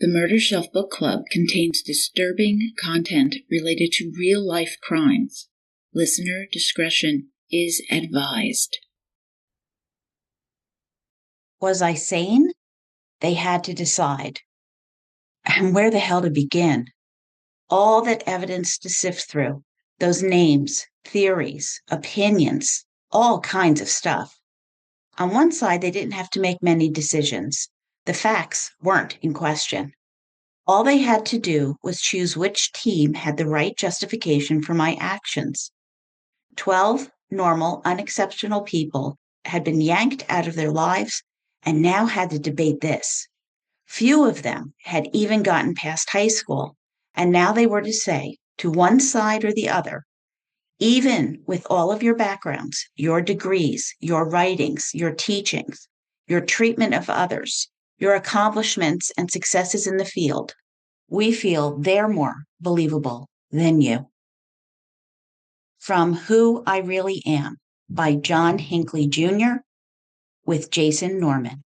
The Murder Shelf Book Club contains disturbing content related to real-life crimes. Listener discretion is advised. Was I sane? They had to decide. And where the hell to begin? All that evidence to sift through, those names, theories, opinions, all kinds of stuff. On one side, they didn't have to make many decisions. The facts weren't in question. All they had to do was choose which team had the right justification for my actions. 12 normal, unexceptional people had been yanked out of their lives and now had to debate this. Few of them had even gotten past high school, and now they were to say, to one side or the other, even with all of your backgrounds, your degrees, your writings, your teachings, your treatment of others, your accomplishments and successes in the field, we feel they're more believable than you. From Who I Really Am by John Hinckley Jr. with Jason Norman.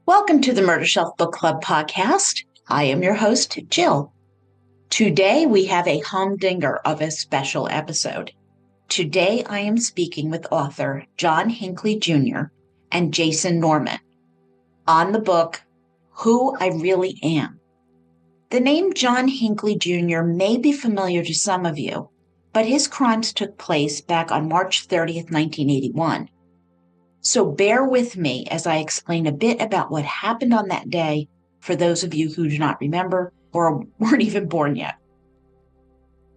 Welcome to the Murder Shelf Book Club podcast. I am your host, Jill. Today we have a humdinger of a special episode. Today I am speaking with author John Hinckley Jr. and Jason Norman on the book, Who I Really Am. The name John Hinckley Jr. may be familiar to some of you, but his crimes took place back on March 30th, 1981. So bear with me as I explain a bit about what happened on that day for those of you who do not remember or weren't even born yet.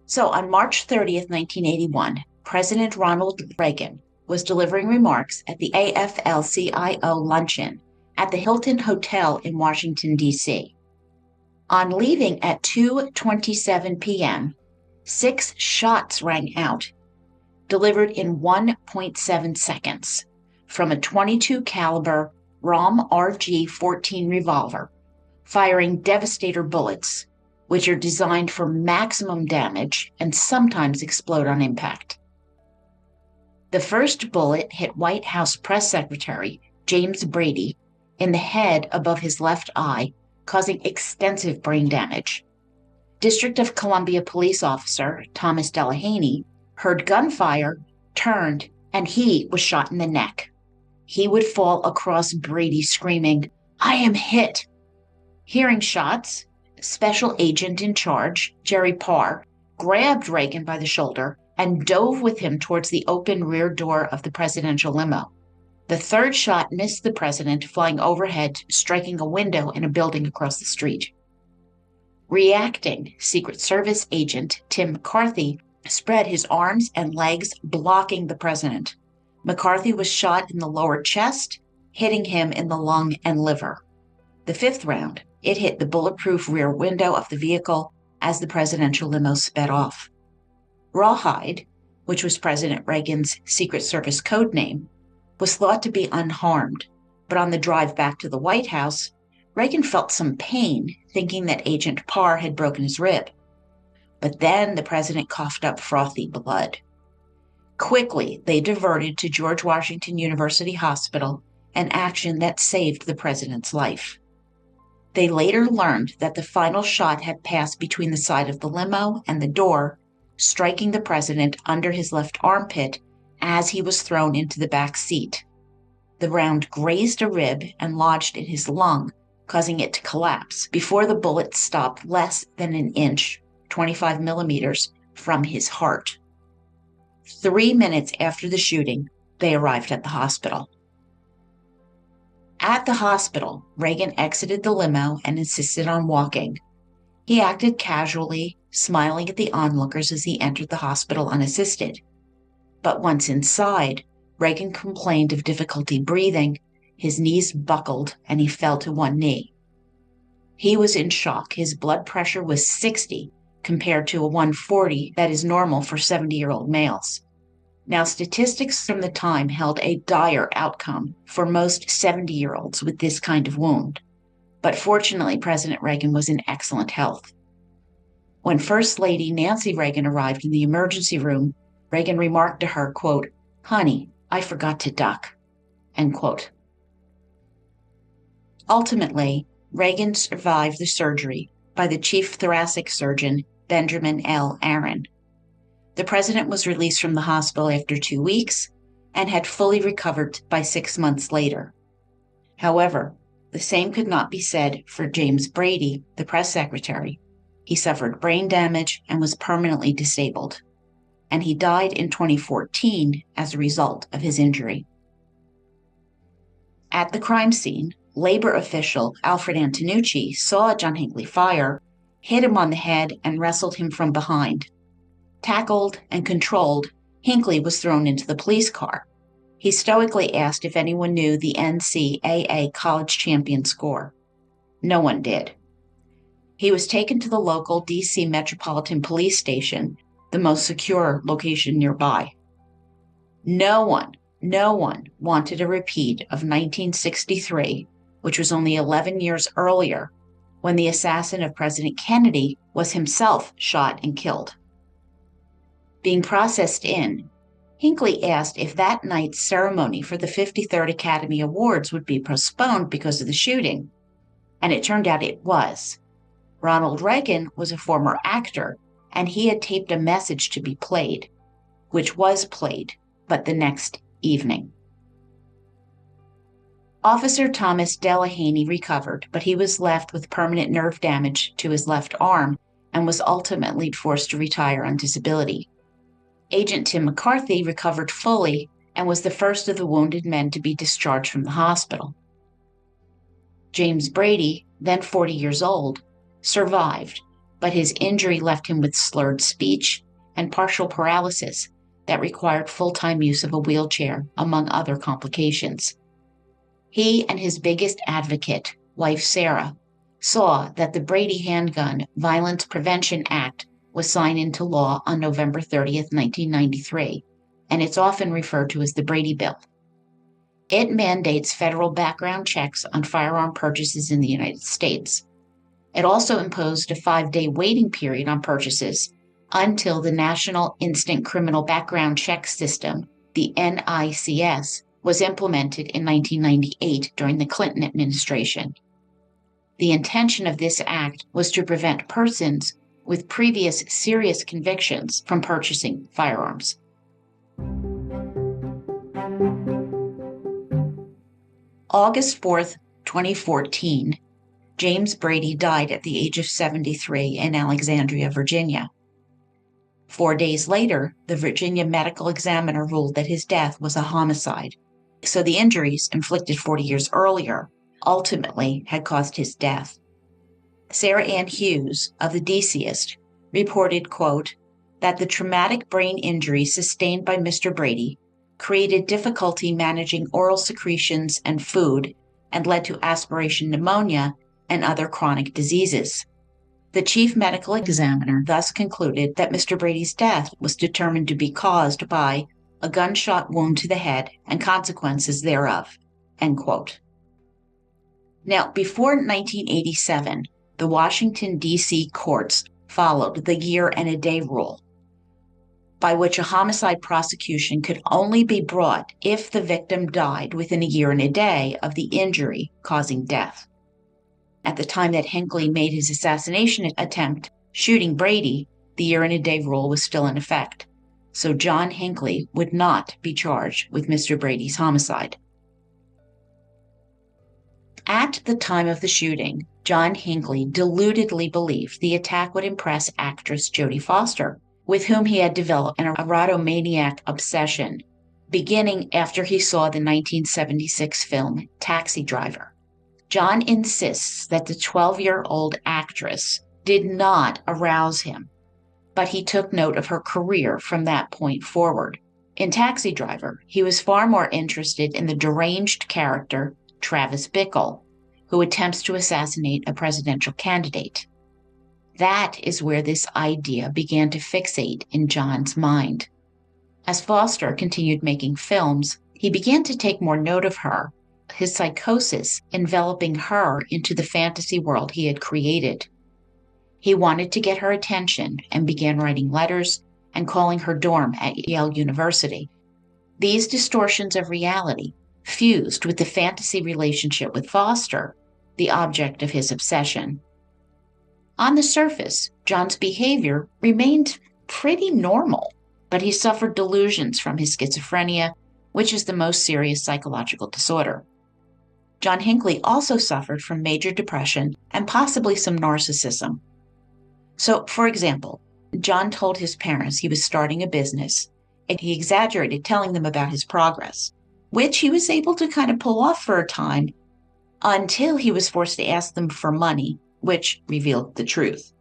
So on March 30th, 1981, President Ronald Reagan was delivering remarks at the AFL-CIO luncheon at the Hilton Hotel in Washington, D.C. On leaving at 2:27 p.m., 6 shots rang out, delivered in 1.7 seconds. From a .22 caliber ROM RG-14 revolver, firing devastator bullets, which are designed for maximum damage and sometimes explode on impact. The first bullet hit White House Press Secretary James Brady in the head above his left eye, causing extensive brain damage. District of Columbia police officer Thomas Delahaney heard gunfire, turned, and he was shot in the neck. He would fall across Brady screaming, "I am hit." Hearing shots, special agent in charge, Jerry Parr, grabbed Reagan by the shoulder and dove with him towards the open rear door of the presidential limo. The third shot missed the president, flying overhead, striking a window in a building across the street. Reacting, Secret Service agent Tim McCarthy spread his arms and legs, blocking the president. McCarthy was shot in the lower chest, hitting him in the lung and liver. The fifth round, it hit the bulletproof rear window of the vehicle as the presidential limo sped off. Rawhide, which was President Reagan's Secret Service code name, was thought to be unharmed, but on the drive back to the White House, Reagan felt some pain, thinking that Agent Parr had broken his rib. But then the president coughed up frothy blood. Quickly, they diverted to George Washington University Hospital, an action that saved the president's life. They later learned that the final shot had passed between the side of the limo and the door, striking the president under his left armpit as he was thrown into the back seat. The round grazed a rib and lodged in his lung, causing it to collapse before the bullet stopped less than an inch, 25 millimeters, from his heart. 3 minutes after the shooting, they arrived at the hospital. At the hospital, Reagan exited the limo and insisted on walking. He acted casually, smiling at the onlookers as he entered the hospital unassisted. But once inside, Reagan complained of difficulty breathing, his knees buckled, and he fell to one knee. He was in shock. His blood pressure was 60 compared to a 140 that is normal for 70-year-old males. Now, statistics from the time held a dire outcome for most 70-year-olds with this kind of wound. But fortunately, President Reagan was in excellent health. When First Lady Nancy Reagan arrived in the emergency room, Reagan remarked to her, quote, "Honey, I forgot to duck," end quote. Ultimately, Reagan survived the surgery by the chief thoracic surgeon, Benjamin L. Aaron. The president was released from the hospital after 2 weeks and had fully recovered by 6 months later. However, the same could not be said for James Brady, the press secretary. He suffered brain damage and was permanently disabled, and he died in 2014 as a result of his injury. At the crime scene, labor official Alfred Antonucci saw John Hinckley fire, hit him on the head, and wrestled him from behind. Tackled and controlled, Hinckley was thrown into the police car. He stoically asked if anyone knew the NCAA college champion score. No one did. He was taken to the local D.C. Metropolitan Police Station, the most secure location nearby. No one wanted a repeat of 1963, which was only 11 years earlier, when the assassin of President Kennedy was himself shot and killed. Being processed in, Hinckley asked if that night's ceremony for the 53rd Academy Awards would be postponed because of the shooting, and it turned out it was. Ronald Reagan was a former actor, and he had taped a message to be played, which was played, but the next evening. Officer Thomas Delahaney recovered, but he was left with permanent nerve damage to his left arm and was ultimately forced to retire on disability. Agent Tim McCarthy recovered fully and was the first of the wounded men to be discharged from the hospital. James Brady, then 40 years old, survived, but his injury left him with slurred speech and partial paralysis that required full-time use of a wheelchair, among other complications. He and his biggest advocate, wife Sarah, saw that the Brady Handgun Violence Prevention Act was signed into law on November 30th, 1993, and it's often referred to as the Brady Bill. It mandates federal background checks on firearm purchases in the United States. It also imposed a 5-day waiting period on purchases until the National Instant Criminal Background Check System, the NICS, was implemented in 1998 during the Clinton administration. The intention of this act was to prevent persons with previous serious convictions from purchasing firearms. August 4th, 2014, James Brady died at the age of 73 in Alexandria, Virginia. 4 days later, the Virginia medical examiner ruled that his death was a homicide, so the injuries inflicted 40 years earlier ultimately had caused his death. Sarah Ann Hughes of the DCist reported, quote, that the traumatic brain injury sustained by Mr. Brady created difficulty managing oral secretions and food and led to aspiration pneumonia and other chronic diseases. The chief medical examiner thus concluded that Mr. Brady's death was determined to be caused by a gunshot wound to the head and consequences thereof, end quote. Now, before 1987, the Washington, D.C. courts followed the year and a day rule, by which a homicide prosecution could only be brought if the victim died within a year and a day of the injury causing death. At the time that Hinckley made his assassination attempt, shooting Brady, the year and a day rule was still in effect, so John Hinckley would not be charged with Mr. Brady's homicide. At the time of the shooting, John Hinckley deludedly believed the attack would impress actress Jodie Foster, with whom he had developed an erotomaniac obsession, beginning after he saw the 1976 film Taxi Driver. John insists that the 12-year-old actress did not arouse him, but he took note of her career from that point forward. In Taxi Driver, he was far more interested in the deranged character Travis Bickle, who attempts to assassinate a presidential candidate. That is where this idea began to fixate in John's mind. As Foster continued making films, he began to take more note of her, his psychosis enveloping her into the fantasy world he had created. He wanted to get her attention and began writing letters and calling her dorm at Yale University. These distortions of reality fused with the fantasy relationship with Foster, the object of his obsession. On the surface, John's behavior remained pretty normal, but he suffered delusions from his schizophrenia, which is the most serious psychological disorder. John Hinckley also suffered from major depression and possibly some narcissism. So, for example, John told his parents he was starting a business, and he exaggerated telling them about his progress, which he was able to kind of pull off for a time until he was forced to ask them for money, which revealed the truth.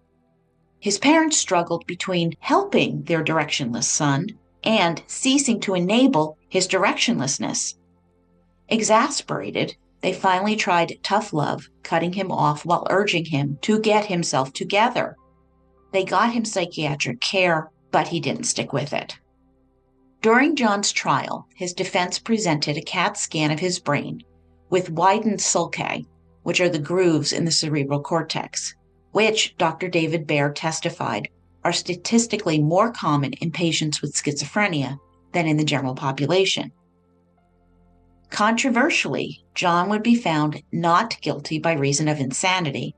His parents struggled between helping their directionless son and ceasing to enable his directionlessness. Exasperated, they finally tried tough love, cutting him off while urging him to get himself together. They got him psychiatric care, but he didn't stick with it. During John's trial, his defense presented a CAT scan of his brain with widened sulci, which are the grooves in the cerebral cortex, which Dr. David Baer testified are statistically more common in patients with schizophrenia than in the general population. Controversially, John would be found not guilty by reason of insanity,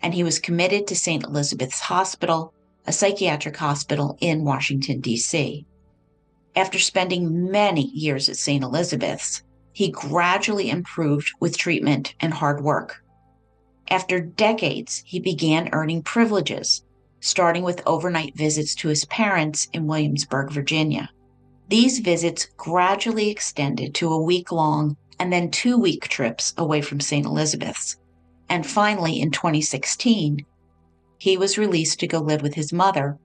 and he was committed to St. Elizabeth's Hospital, a psychiatric hospital in Washington, D.C. After spending many years at St. Elizabeth's, he gradually improved with treatment and hard work. After decades, he began earning privileges, starting with overnight visits to his parents in Williamsburg, Virginia. These visits gradually extended to a week-long and then 2-week trips away from St. Elizabeth's. And finally, in 2016, he was released to go live with his mother,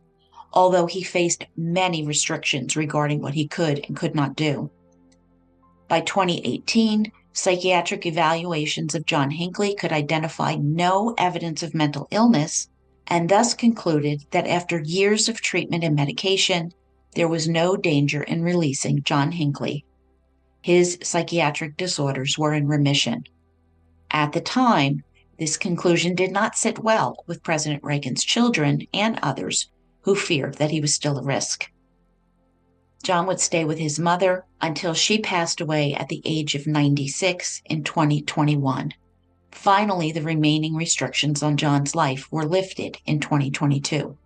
although he faced many restrictions regarding what he could and could not do. By 2018, psychiatric evaluations of John Hinckley could identify no evidence of mental illness, and thus concluded that after years of treatment and medication, there was no danger in releasing John Hinckley. His psychiatric disorders were in remission. At the time, this conclusion did not sit well with President Reagan's children and others who feared that he was still a risk. John would stay with his mother until she passed away at the age of 96 in 2021. Finally, the remaining restrictions on John's life were lifted in 2022.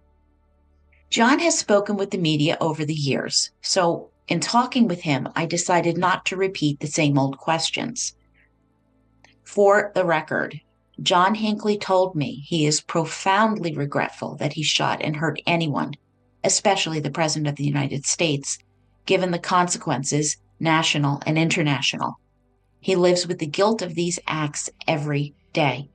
John has spoken with the media over the years, so in talking with him, I decided not to repeat the same old questions. For the record, John Hinckley told me he is profoundly regretful that he shot and hurt anyone, especially the President of the United States, given the consequences, national and international. He lives with the guilt of these acts every day.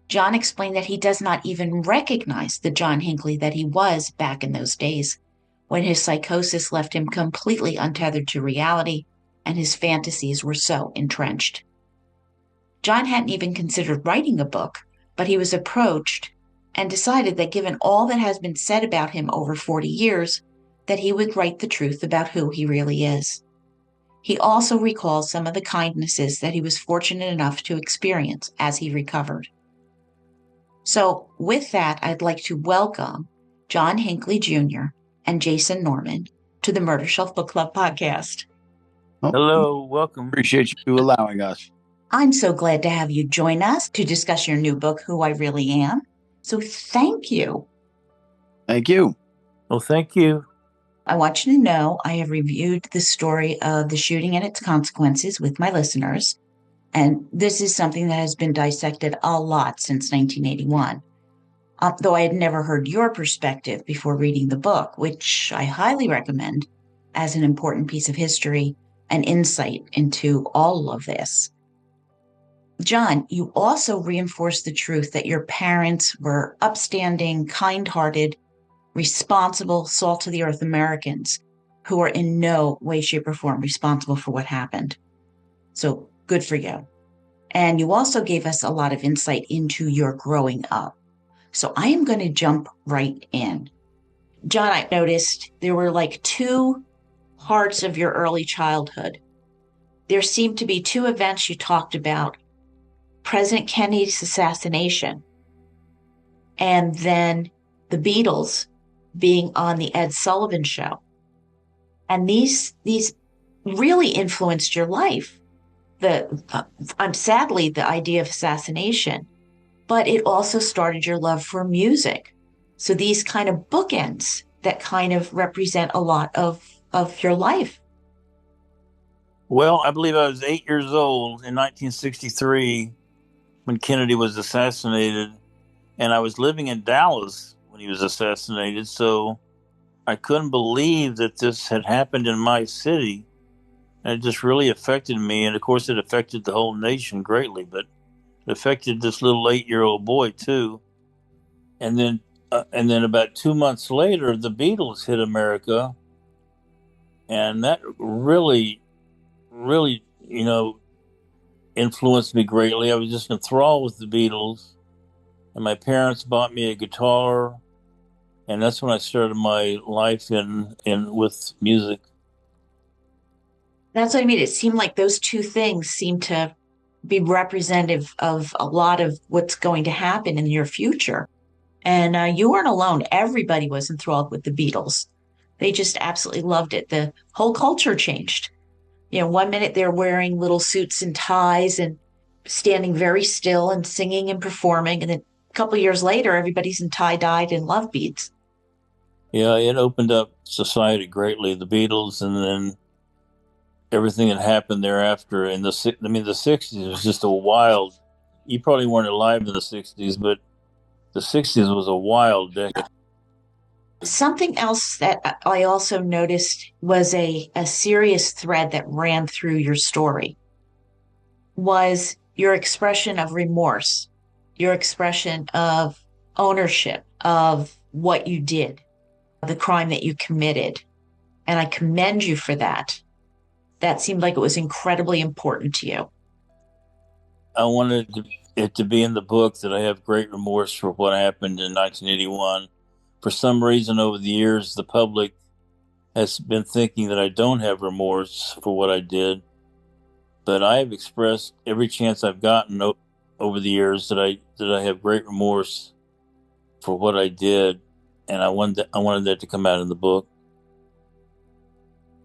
John explained that he does not even recognize the John Hinckley that he was back in those days, when his psychosis left him completely untethered to reality and his fantasies were so entrenched. John hadn't even considered writing a book, but he was approached and decided that given all that has been said about him over 40 years, that he would write the truth about who he really is. He also recalls some of the kindnesses that he was fortunate enough to experience as he recovered. So with that, I'd like to welcome John Hinckley Jr. and Jason Norman to the Murder Shelf Book Club podcast. Hello, welcome. Appreciate you allowing us. I'm so glad to have you join us to discuss your new book, Who I Really Am. So thank you. Thank you. Well, thank you. I want you to know I have reviewed the story of the shooting and its consequences with my listeners. And this is something that has been dissected a lot since 1981. Though I had never heard your perspective before reading the book, which I highly recommend as an important piece of history and insight into all of this. John, you also reinforced the truth that your parents were upstanding, kind-hearted, responsible, salt-of-the-earth Americans who are in no way, shape, or form responsible for what happened. So good for you. And you also gave us a lot of insight into your growing up. So I am going to jump right in. John, I noticed there were like two parts of your early childhood. There seemed to be two events you talked about: President Kennedy's assassination, and then the Beatles being on the Ed Sullivan Show. And these really influenced your life. Sadly, the idea of assassination, but it also started your love for music. So these kind of bookends that kind of represent a lot of your life. Well, I believe I was 8 years old in 1963 when Kennedy was assassinated, and I was living in Dallas when he was assassinated, so I couldn't believe that this had happened in my city. And it just really affected me, and of course it affected the whole nation greatly, but it affected this little 8-year-old boy too. And then about 2 months later, the Beatles hit America, and that really, really, influenced me greatly. I was just enthralled with the Beatles, and my parents bought me a guitar, and that's when I started my life in with music. That's what I mean. It seemed like those two things seem to be representative of a lot of what's going to happen in your future. And you weren't alone. Everybody was enthralled with the Beatles. They just absolutely loved it. The whole culture changed. 1 minute they're wearing little suits and ties and standing very still and singing and performing. And then a couple of years later, everybody's in tie-dyed and love beads. Yeah, it opened up society greatly, the Beatles, and then everything that happened thereafter. In the 60s was just a wild. You probably weren't alive in the 60s, but the 60s was a wild decade. Something else that I also noticed was a serious thread that ran through your story was your expression of remorse, your expression of ownership of what you did, the crime that you committed. And I commend you for that. That seemed like it was incredibly important to you. I wanted it to be in the book that I have great remorse for what happened in 1981. For some reason, over the years, the public has been thinking that I don't have remorse for what I did. But I have expressed every chance I've gotten over the years that I have great remorse for what I did, and I wanted that to come out in the book.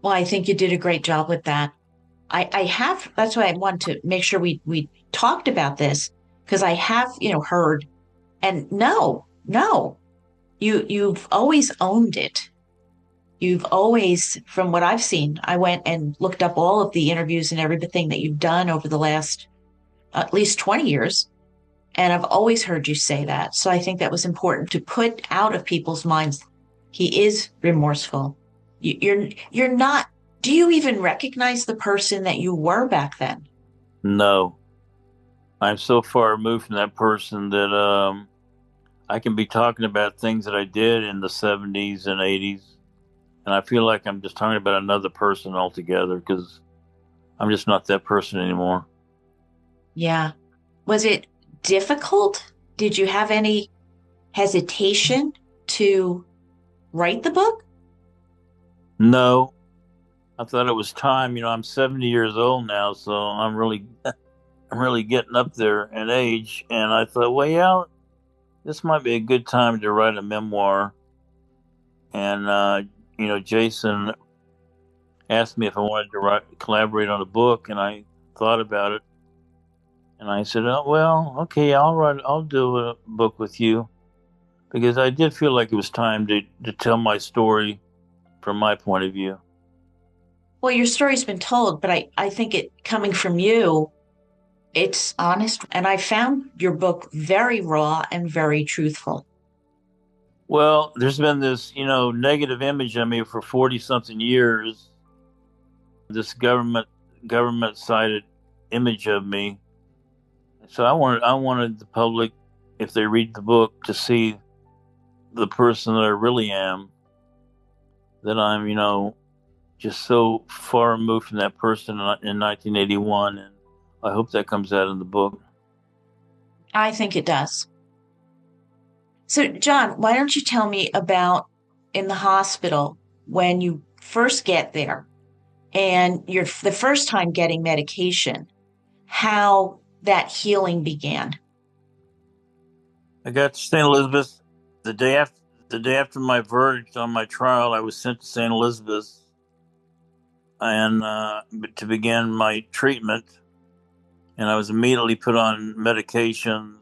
Well, I think you did a great job with that. That's why I want to make sure we talked about this, because I have, heard, and no, you've always owned it. You've always, from what I've seen, I went and looked up all of the interviews and everything that you've done over the last at least 20 years. And I've always heard you say that. So I think that was important to put out of people's minds. He is remorseful. You're not. Do you even recognize the person that you were back then? No. I'm so far removed from that person that I can be talking about things that I did in the 70s and 80s. And I feel like I'm just talking about another person altogether, because I'm just not that person anymore. Yeah. Was it difficult? Did you have any hesitation to write the book? No. I thought it was time. I'm 70 years old now, so I'm really getting up there in age. And I thought, well, yeah, this might be a good time to write a memoir. And, Jason asked me if I wanted to collaborate on a book, and I thought about it. And I said, oh, well, okay, I'll do a book with you, because I did feel like it was time to tell my story from my point of view. Well, your story's been told, but I think it coming from you, it's honest. And I found your book very raw and very truthful. Well, there's been this, negative image of me for 40-something years, this government-sided image of me. So I wanted the public, if they read the book, to see the person that I really am, that I'm, just so far removed from that person in 1981, and I hope that comes out in the book. I think it does. So, John, why don't you tell me about in the hospital when you first get there and you're the first time getting medication, how that healing began? I got to St. Elizabeth the day after my verdict on my trial. I was sent to St. Elizabeth and to begin my treatment, and I was immediately put on medications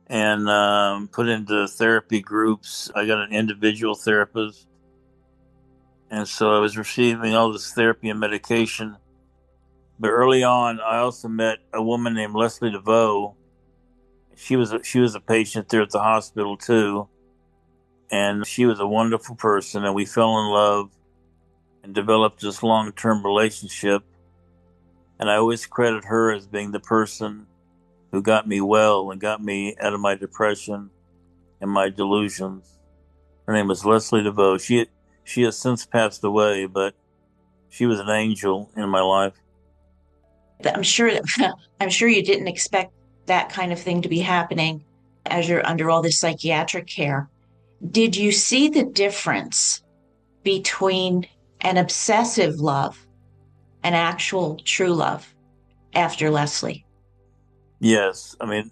and put into therapy groups. I got an individual therapist, and so I was receiving all this therapy and medication. But early on, I also met a woman named Leslie DeVoe. She was a patient there at the hospital too, and she was a wonderful person, and we fell in love and developed this long-term relationship. And I always credit her as being the person who got me well and got me out of my depression and my delusions. Her name was Leslie DeVoe. She has since passed away, but she was an angel in my life. I'm sure you didn't expect that kind of thing to be happening as you're under all this psychiatric care. Did you see the difference between an obsessive love and actual true love after Leslie? Yes. I mean,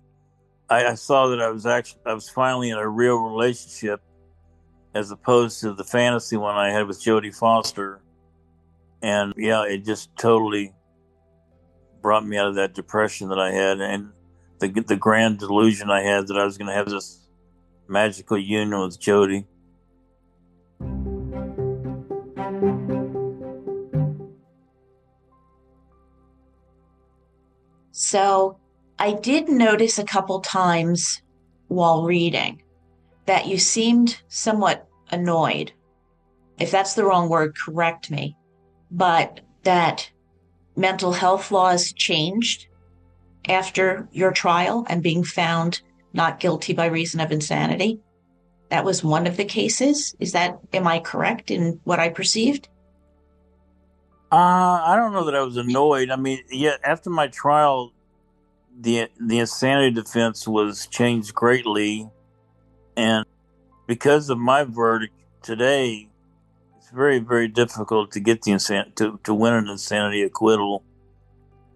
I saw that I was finally in a real relationship as opposed to the fantasy one I had with Jodie Foster. And yeah, it just totally brought me out of that depression that I had and the grand delusion I had that I was going to have this magical union with Jodie. So I did notice a couple times while reading that you seemed somewhat annoyed. If that's the wrong word, correct me. But that mental health laws changed after your trial and being found not guilty by reason of insanity. That was one of the cases. Am I correct in what I perceived? I don't know that I was annoyed. I mean, yeah, after my trial, the insanity defense was changed greatly, and because of my verdict today, it's very, very difficult to get to win an insanity acquittal.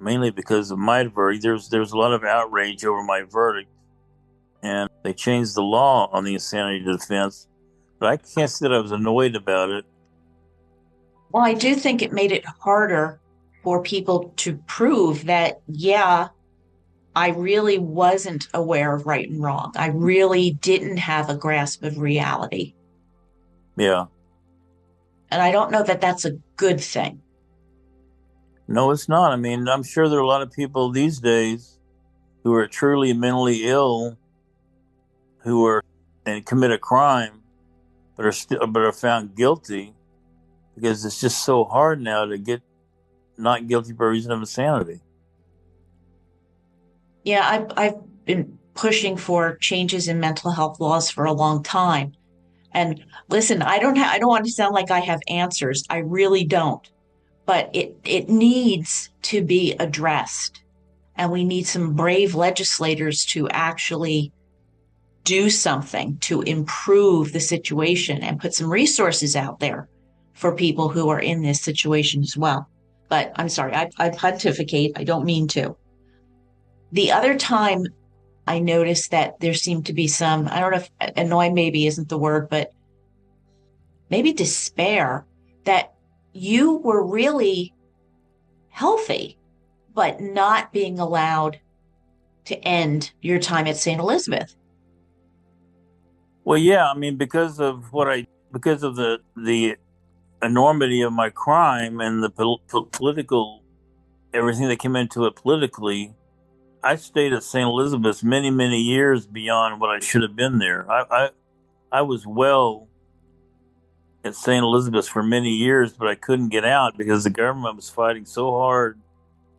Mainly because of my verdict. There's a lot of outrage over my verdict, and they changed the law on the insanity defense. But I can't say that I was annoyed about it. Well, I do think it made it harder for people to prove that, yeah, I really wasn't aware of right and wrong. I really didn't have a grasp of reality. Yeah. And I don't know that that's a good thing. No, it's not. I mean, I'm sure there are a lot of people these days who are truly mentally ill, who are and commit a crime, but are found guilty because it's just so hard now to get not guilty by reason of insanity. Yeah, I've been pushing for changes in mental health laws for a long time. And listen, I don't want to sound like I have answers. I really don't. But it needs to be addressed. And we need some brave legislators to actually do something to improve the situation and put some resources out there for people who are in this situation as well. But I'm sorry, I pontificate. I don't mean to. The other time I noticed that there seemed to be some, I don't know if annoy maybe isn't the word, but maybe despair that you were really healthy, but not being allowed to end your time at St. Elizabeth. Well, yeah, I mean, because of the enormity of my crime and the political, everything that came into it politically, I stayed at St. Elizabeth's many, many years beyond what I should have been there. I was well at St. Elizabeth's for many years, but I couldn't get out because the government was fighting so hard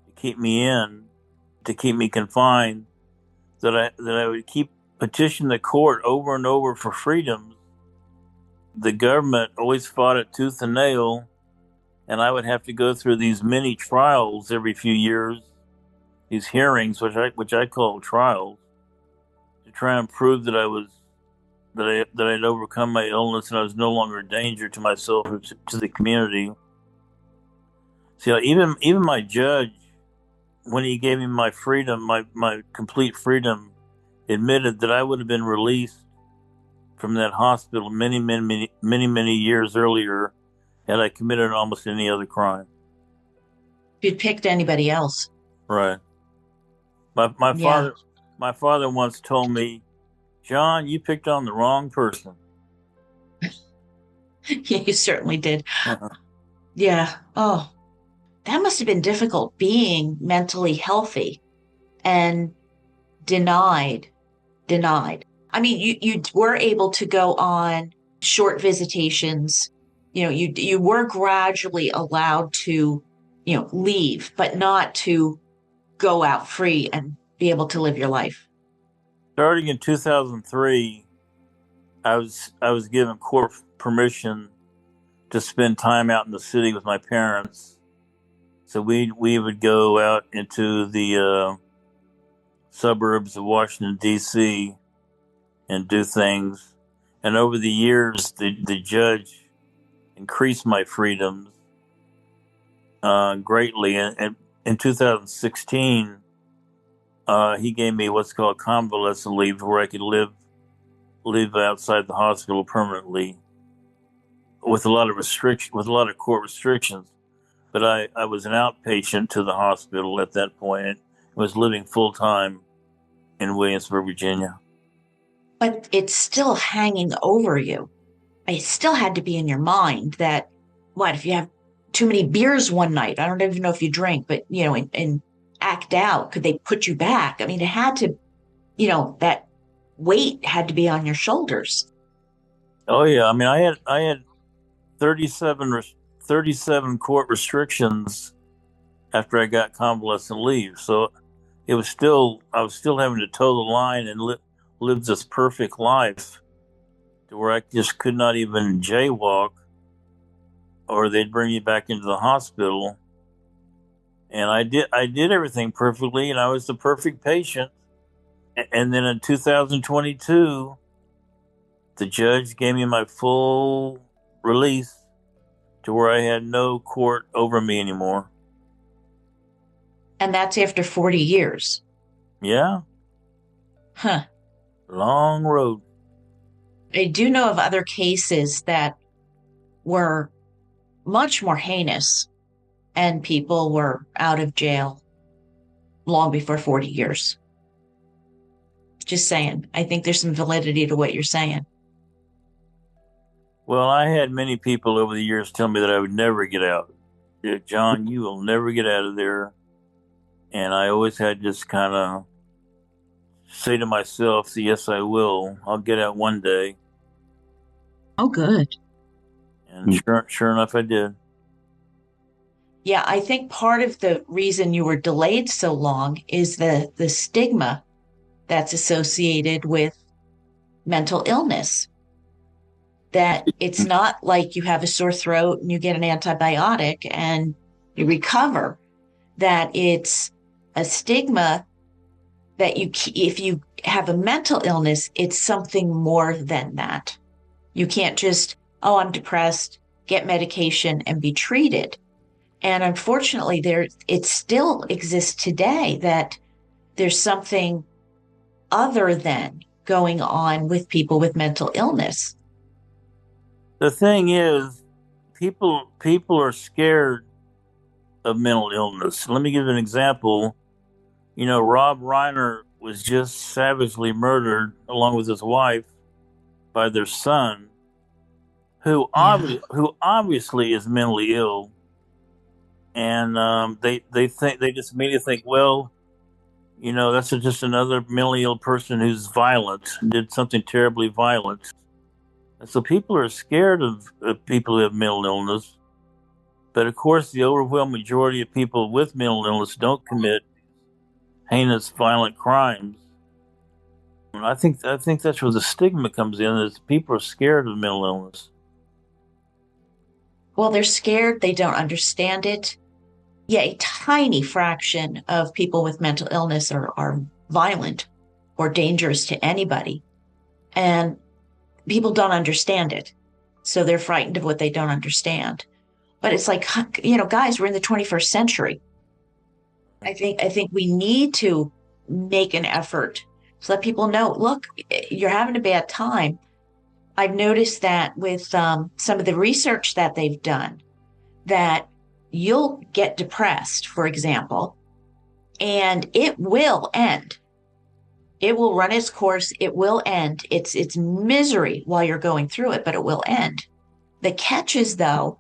to keep me in, to keep me confined, that I would keep petitioning the court over and over for freedoms. The government always fought it tooth and nail, and I would have to go through these mini trials every few years, these hearings, which I call trials, to try and prove that I'd overcome my illness and I was no longer a danger to myself or to the community. See, even my judge, when he gave me my freedom, my complete freedom, admitted that I would have been released from that hospital many years earlier had I committed almost any other crime. If you'd picked anybody else. Right. My father once told me, John, you picked on the wrong person. Yeah, you certainly did. Yeah. Oh, that must have been difficult being mentally healthy and denied. I mean, you were able to go on short visitations. You were gradually allowed to, leave, but not to go out free and be able to live your life. Starting in 2003, I was given court permission to spend time out in the city with my parents. So we would go out into the suburbs of Washington, D.C. and do things. And over the years, the judge increased my freedoms greatly. And in 2016, he gave me what's called convalescent leave, where I could live outside the hospital permanently, with a lot of court restrictions. But I was an outpatient to the hospital at that point and was living full time in Williamsburg, Virginia. But it's still hanging over you. It still had to be in your mind that, what, if you have too many beers one night, I don't even know if you drink, but, and act out, could they put you back? I mean, it had to, that weight had to be on your shoulders. Oh, yeah. I mean, I had 37 court restrictions after I got convalescent leave. So I was still having to toe the line and live this perfect life to where I just could not even jaywalk, or they'd bring me back into the hospital. And I did everything perfectly, and I was the perfect patient. And then in 2022, the judge gave me my full release to where I had no court over me anymore. And that's after 40 years. Yeah. Huh. Long road. I do know of other cases that were much more heinous and people were out of jail long before 40 years. Just saying. I think there's some validity to what you're saying. Well, I had many people over the years tell me that I would never get out. Yeah, John, you will never get out of there. And I always had just kind of say to myself, yes, I will. I'll get out one day. Oh, good. And sure enough, I did. Yeah, I think part of the reason you were delayed so long is the stigma that's associated with mental illness. That it's not like you have a sore throat and you get an antibiotic and you recover. That it's a stigma that if you have a mental illness, it's something more than that. You can't just, I'm depressed, get medication and be treated. And unfortunately, it still exists today that there's something other than going on with people with mental illness. The thing is, people are scared of mental illness. Let me give you an example. Rob Reiner was just savagely murdered along with his wife by their son, who obviously is mentally ill. And they just immediately think, well, that's just another mentally ill person who's violent, did something terribly violent. And so people are scared of people who have mental illness. But of course, the overwhelming majority of people with mental illness don't commit heinous, violent crimes. And I think that's where the stigma comes in, is people are scared of mental illness. Well, they're scared. They don't understand it. Yeah, a tiny fraction of people with mental illness are violent or dangerous to anybody. And people don't understand it. So they're frightened of what they don't understand. But it's like, guys, we're in the 21st century. I think we need to make an effort to let people know, look, you're having a bad time. I've noticed that with some of the research that they've done, that you'll get depressed, for example, and it will end. It will run its course. It will end. It's misery while you're going through it, but it will end. The catch is, though,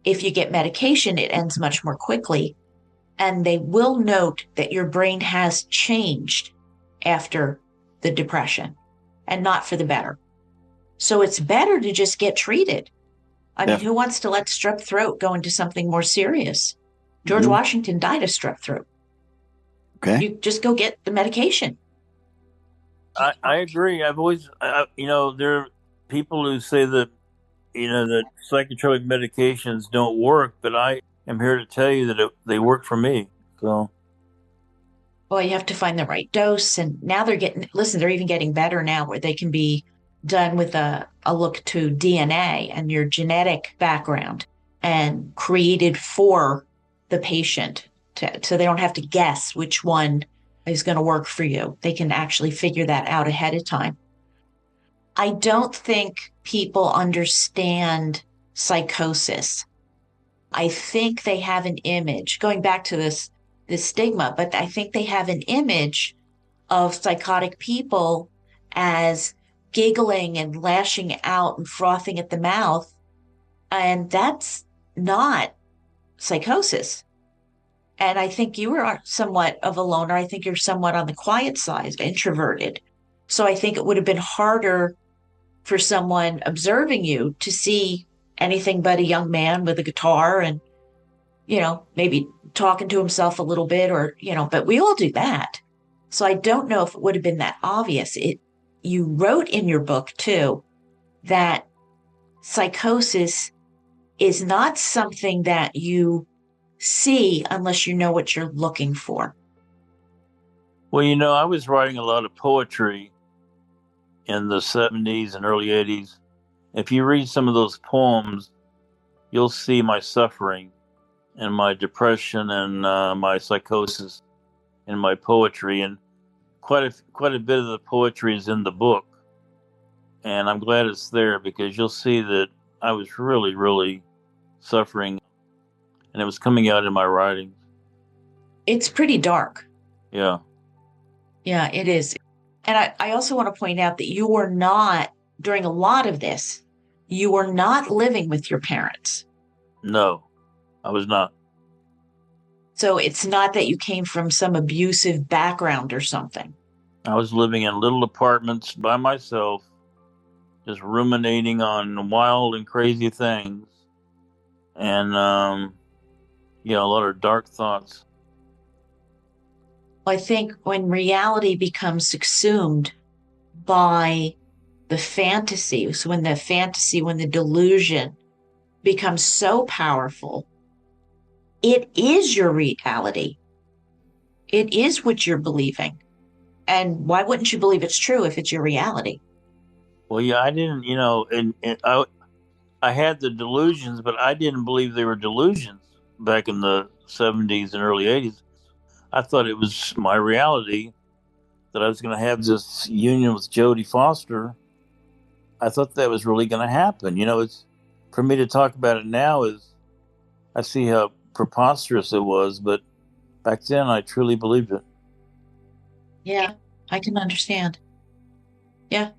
if you get medication, it ends much more quickly. And they will note that your brain has changed after the depression and not for the better. So it's better to just get treated. I mean, who wants to let strep throat go into something more serious? George Washington died of strep throat. Okay. You just go get the medication. I agree. I've always, there are people who say that, that psychotropic medications don't work, but I am here to tell you that they work for me. So. Well, you have to find the right dose. And now they're even getting better now where they can be done with a look to DNA and your genetic background and created for the patient so they don't have to guess which one is going to work for you. They can actually figure that out ahead of time. I don't think people understand psychosis. I think they have an image, going back to this stigma, but I think they have an image of psychotic people as giggling and lashing out and frothing at the mouth. And that's not psychosis. And I think you are somewhat of a loner. I think you're somewhat on the quiet side, introverted. So I think it would have been harder for someone observing you to see anything but a young man with a guitar and, maybe talking to himself a little bit but we all do that. So I don't know if it would have been that obvious. You wrote in your book too, that psychosis is not something that you see unless you know what you're looking for. Well, I was writing a lot of poetry in the 70s and early 80s. If you read some of those poems, you'll see my suffering and my depression and my psychosis in my poetry. And quite a bit of the poetry is in the book. And I'm glad it's there because you'll see that I was really, really suffering. And it was coming out in my writings. It's pretty dark. Yeah. Yeah, it is. And I also want to point out that you were not, during a lot of this, you were not living with your parents. No, I was not. So it's not that you came from some abusive background or something. I was living in little apartments by myself, just ruminating on wild and crazy things. And, a lot of dark thoughts. I think when reality becomes subsumed by the fantasy, so when the delusion becomes so powerful, it is your reality. It is what you're believing. And why wouldn't you believe it's true if it's your reality? Well, yeah, I didn't, I had the delusions, but I didn't believe they were delusions back in the 70s and early 80s. I thought it was my reality that I was going to have this union with Jodie Foster. I thought that was really going to happen. It's for me to talk about it now is I see how preposterous it was, but back then I truly believed it. Yeah, I can understand. Yeah,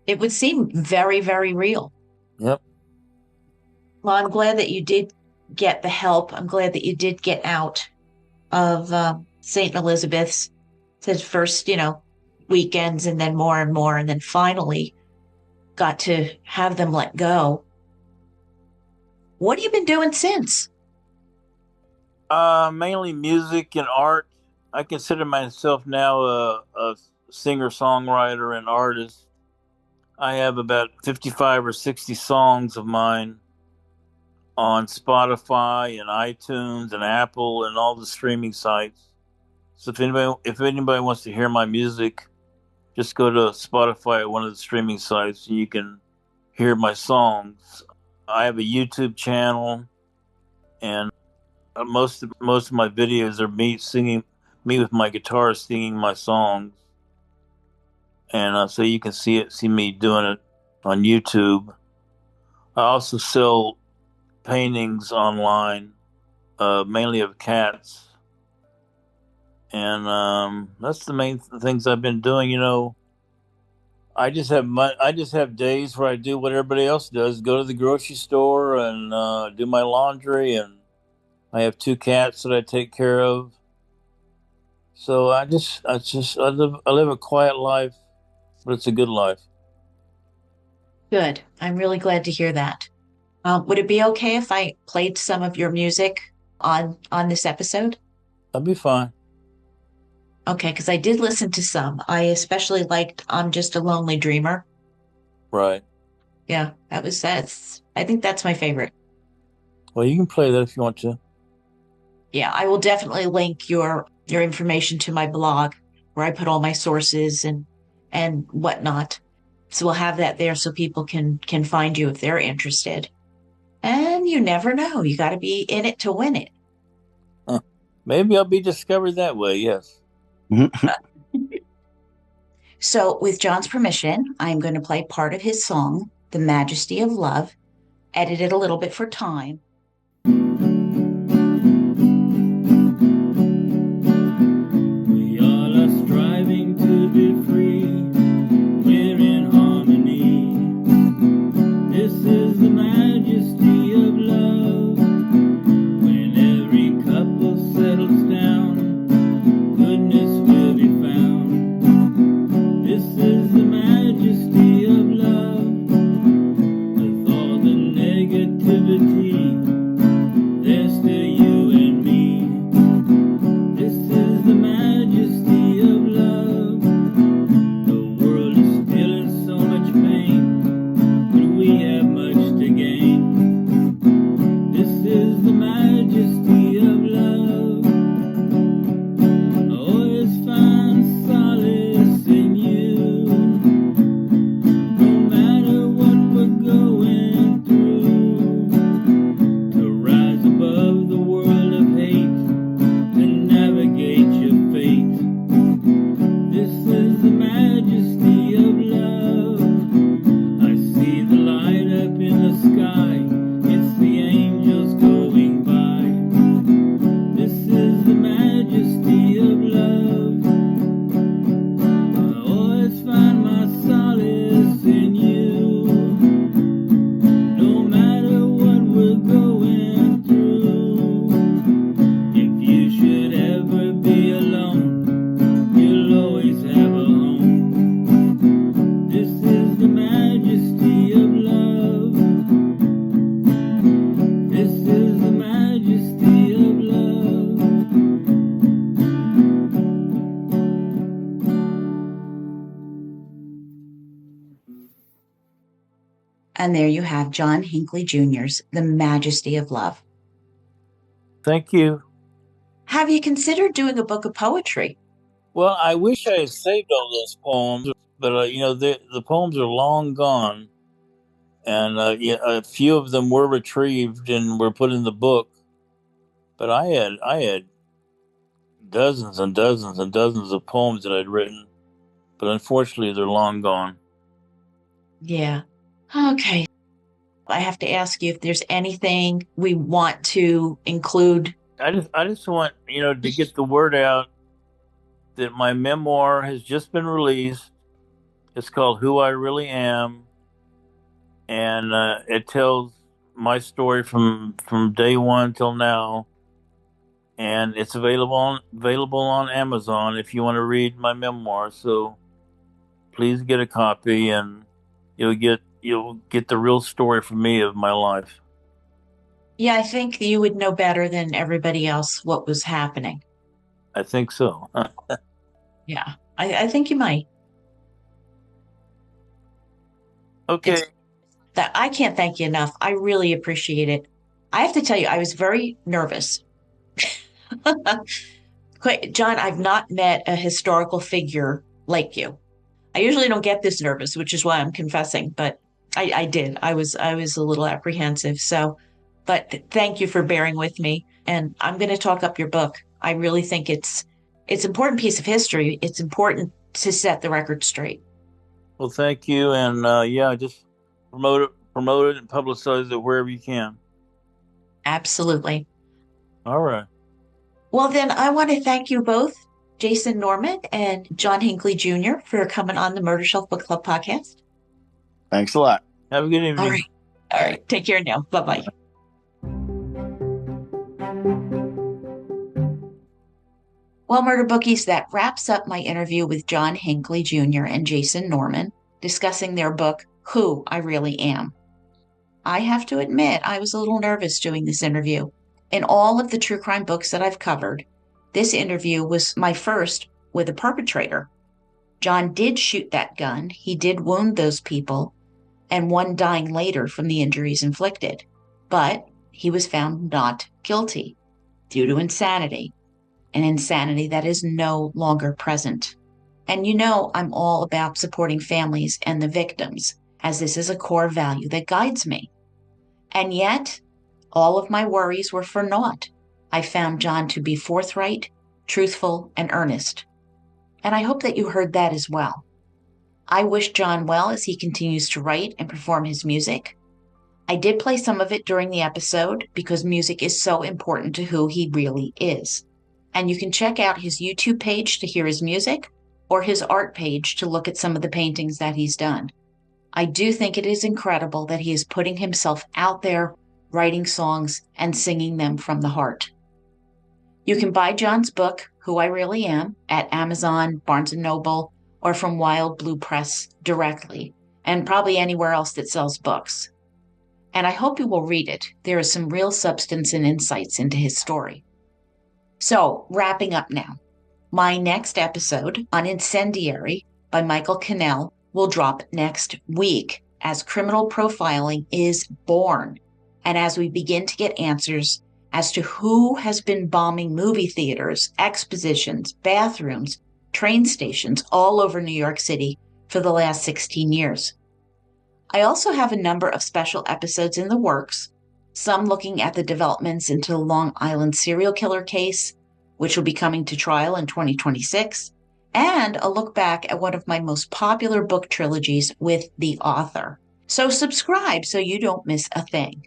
it would seem very, very real. Yep. Well, I'm glad that you did get the help. I'm glad that you did get out of St. Elizabeth's. Said first, weekends and then more and more, and then finally got to have them let go. What have you been doing since? Mainly music and art. I consider myself now a singer-songwriter and artist. I have about 55 or 60 songs of mine on Spotify and iTunes and Apple and all the streaming sites. So if anybody wants to hear my music, just go to Spotify or one of the streaming sites and you can hear my songs. I have a YouTube channel, and most of my videos are me with my guitar singing my songs, and so you can see me doing it on YouTube. I also sell paintings online, mainly of cats, and that's the main things I've been doing. I just have days where I do what everybody else does: go to the grocery store and do my laundry, and I have 2 cats that I take care of. So I live a quiet life, but it's a good life. Good. I'm really glad to hear that. Would it be okay if I played some of your music on this episode? That'd be fine. Okay, because I did listen to some. I especially liked "I'm Just a Lonely Dreamer." Right. Yeah, that's. I think that's my favorite. Well, you can play that if you want to. Yeah, I will definitely link your information to my blog where I put all my sources and whatnot. So we'll have that there so people can find you if they're interested. And you never know. You got to be in it to win it. Huh. Maybe I'll be discovered that way, yes. So with John's permission, I'm going to play part of his song, "The Majesty of Love," edit it a little bit for time. We all are striving to be free. We're in harmony. This is the majesty of love. When every couple settles down, goodness will be found. This is the majesty of love. With all the negativity, there's still you and me. This is the majesty of love. The world is still in so much pain, but we have much to gain. This is the majesty of love. I always find solace in you. No matter what we're going through, to rise above the world of hate, to navigate your fate. This is the majesty of love. I see the light up in the sky. It's the angels going by. This is the majesty of love. I always find my solace in you. No matter what we're going through, if you should ever be alone, you'll always have a home. This is the majesty of love. This is the majesty of love. And there you have John Hinckley Jr.'s "The Majesty of Love." Thank you. Have you considered doing a book of poetry? Well, I wish I had saved all those poems, but the poems are long gone, and a few of them were retrieved and were put in the book. But I had dozens and dozens and dozens of poems that I'd written, but unfortunately they're long gone. Yeah. Okay. I have to ask you if there's anything we want to include. I just want to get the word out that my memoir has just been released. It's called "Who I Really Am," and it tells my story from day one till now. And it's available on Amazon if you want to read my memoir. So please get a copy, and you'll get the real story from me of my life. Yeah, I think you would know better than everybody else what was happening. I think so. Yeah, I think you might. Okay. That I can't thank you enough. I really appreciate it. I have to tell you, I was very nervous. John, I've not met a historical figure like you. I usually don't get this nervous, which is why I'm confessing, but I did. I was a little apprehensive. So, but thank you for bearing with me. And I'm going to talk up your book. I really think it's an important piece of history. It's important to set the record straight. Well, thank you, and just promote it, and publicize it wherever you can. Absolutely. All right. Well, then I want to thank you both, Jason Norman and John Hinckley Jr., for coming on the Murder Shelf Book Club podcast. Thanks a lot. Have a good evening. All right. Take care now. Bye-bye. Well, Murder Bookies, that wraps up my interview with John Hinckley Jr. and Jason Norman discussing their book, Who I Really Am. I have to admit, I was a little nervous doing this interview. In all of the true crime books that I've covered, this interview was my first with a perpetrator. John did shoot that gun. He did wound those people, and one dying later from the injuries inflicted. But he was found not guilty due to insanity, an insanity that is no longer present. And you know I'm all about supporting families and the victims, as this is a core value that guides me. And yet, all of my worries were for naught. I found John to be forthright, truthful, and earnest. And I hope that you heard that as well. I wish John well as he continues to write and perform his music. I did play some of it during the episode because music is so important to who he really is. And you can check out his YouTube page to hear his music or his art page to look at some of the paintings that he's done. I do think it is incredible that he is putting himself out there, writing songs and singing them from the heart. You can buy John's book, Who I Really Am, at Amazon, Barnes & Noble, or from Wild Blue Press directly, and probably anywhere else that sells books. And I hope you will read it. There is some real substance and insights into his story. So, wrapping up now. My next episode on Incendiary by Michael Cannell will drop next week as criminal profiling is born, and as we begin to get answers as to who has been bombing movie theaters, expositions, bathrooms, train stations all over New York City for the last 16 years. I also have a number of special episodes in the works, some looking at the developments into the Long Island serial killer case, which will be coming to trial in 2026, and a look back at one of my most popular book trilogies with the author. So subscribe so you don't miss a thing.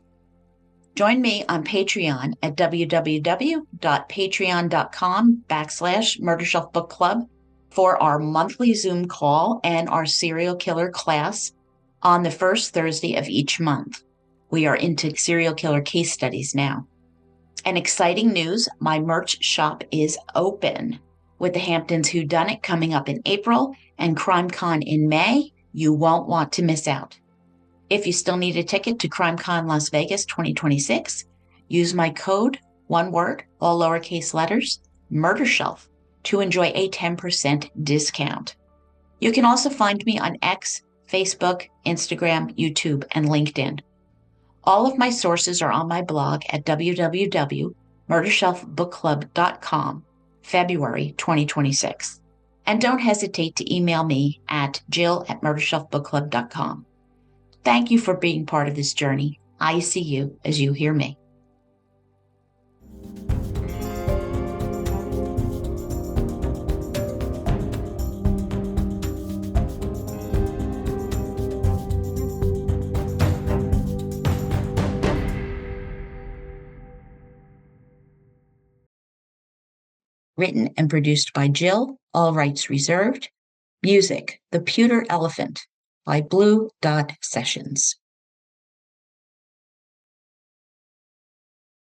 Join me on Patreon at www.patreon.com/Murder Shelf Book Club for our monthly Zoom call and our serial killer class on the first Thursday of each month. We are into serial killer case studies now. And exciting news, my merch shop is open. With the Hamptons Whodunit coming up in April and CrimeCon in May, you won't want to miss out. If you still need a ticket to CrimeCon Las Vegas 2026, use my code, one word, all lowercase letters, MurderShelf, to enjoy a 10% discount. You can also find me on X, Facebook, Instagram, YouTube, and LinkedIn. All of my sources are on my blog at www.murdershelfbookclub.com, February 2026. And don't hesitate to email me at jill@murdershelfbookclub.com. Thank you for being part of this journey. I see you as you hear me. Written and produced by Jill, all rights reserved. Music, The Pewter Elephant by Blue Dot Sessions.